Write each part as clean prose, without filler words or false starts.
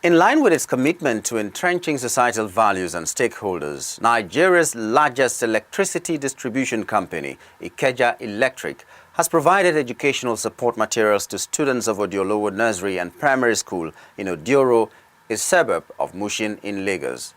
In line with its commitment to entrenching societal values and stakeholders, Nigeria's largest electricity distribution company, Ikeja Electric, has provided educational support materials to students of Odiolowo Nursery and Primary School in Odioro, a suburb of Mushin in Lagos.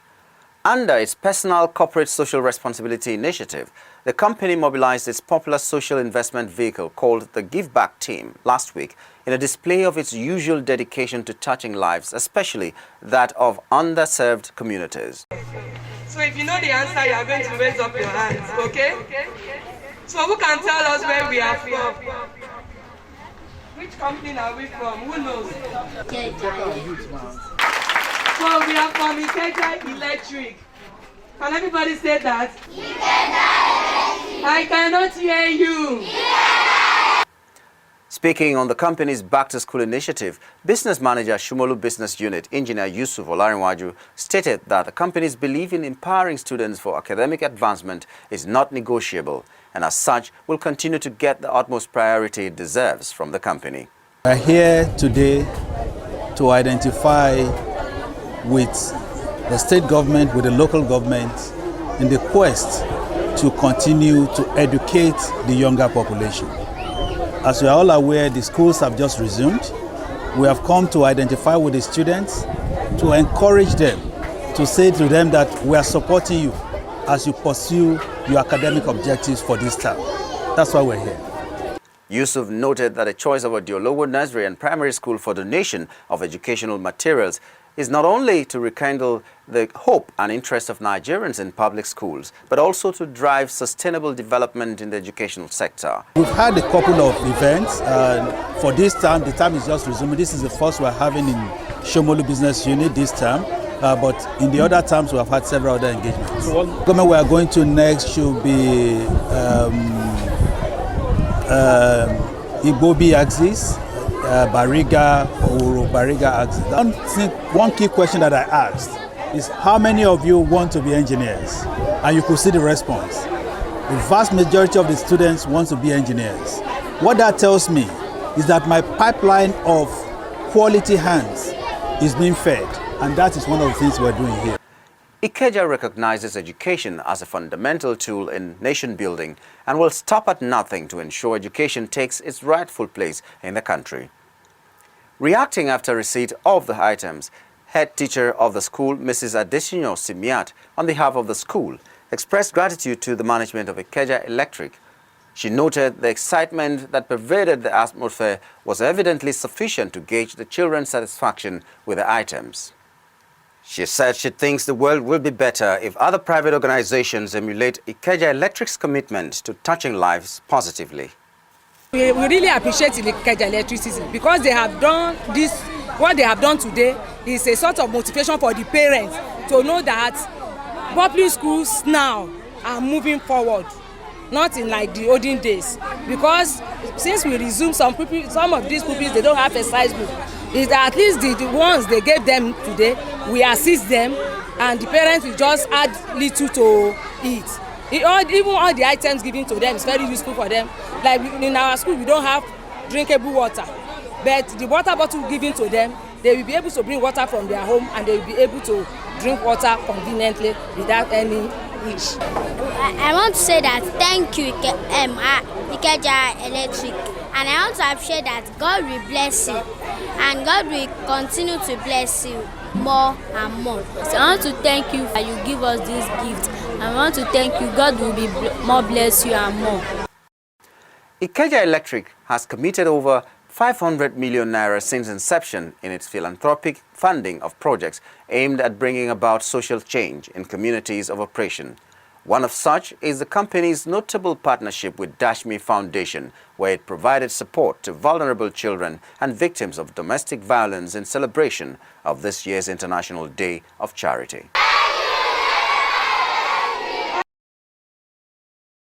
Under its Personal Corporate Social Responsibility Initiative, the company mobilized its popular social investment vehicle called the Give Back Team last week in a display of its usual dedication to touching lives, especially that of underserved communities. So if you know the answer, you are going to raise up your hands, okay? So who can tell us where we are from? Which company are we from? Who knows? So we are from Ikeja Electric. Can everybody say that? Ikeja Electric. I cannot hear you. Speaking on the company's back-to-school initiative, business manager Shomolu Business Unit, Engineer Yusuf Olarinwaju, stated that the company's belief in empowering students for academic advancement is not negotiable, and as such will continue to get the utmost priority it deserves from the company. We are here today to identify with the state government, with the local government, in the quest to continue to educate the younger population. As we are all aware, the schools have just resumed. We have come to identify with the students, to encourage them, to say to them that we are supporting you as you pursue your academic objectives for this term. That's why we're here. Yusuf noted that the choice of Odiolowo Nursery and Primary School for donation of educational materials is not only to rekindle the hope and interest of Nigerians in public schools, but also to drive sustainable development in the educational sector. We've had a couple of events. For this term, the term is just resuming. This is the first we're having in Shomolu Business Unit this term, but in the other terms, we have had several other engagements. The government we are going to next should be Igbobi axis, Bariga, Oro, Bariga axis. One key question that I asked is how many of you want to be engineers? And you could see the response. The vast majority of the students want to be engineers. What that tells me is that my pipeline of quality hands is being fed, and that is one of the things we're doing here. Ikeja recognizes education as a fundamental tool in nation building and will stop at nothing to ensure education takes its rightful place in the country. Reacting after receipt of the items, head teacher of the school, Mrs. Adesina Simiat, on behalf of the school, expressed gratitude to the management of Ikeja Electric. She noted the excitement that pervaded the atmosphere was evidently sufficient to gauge the children's satisfaction with the items. She said she thinks the world will be better if other private organizations emulate Ikeja Electric's commitment to touching lives positively. We really appreciate Ikeja Electricity because they have done this. What they have done today is a sort of motivation for the parents to know that public schools now are moving forward, not in like the olden days. Because since we resume, some of these pupils, they don't have a size book. Is that at least the ones they gave them today, we assist them, and the parents will just add little to it. Even all the items given to them is very useful for them. Like in our school, we don't have drinkable water, but the water bottle given to them, they will be able to bring water from their home and they will be able to drink water conveniently without any wish. I want to say that thank you, Ikeja Electric. And I want to appreciate that God will bless you and God will continue to bless you more and more. So I want to thank you that you give us this gift. I want to thank you. God will be more bless you and more. Ikeja Electric has committed over 500 million naira since inception in its philanthropic funding of projects aimed at bringing about social change in communities of operation. One of such is the company's notable partnership with Dashmi Foundation, where it provided support to vulnerable children and victims of domestic violence in celebration of this year's International Day of Charity.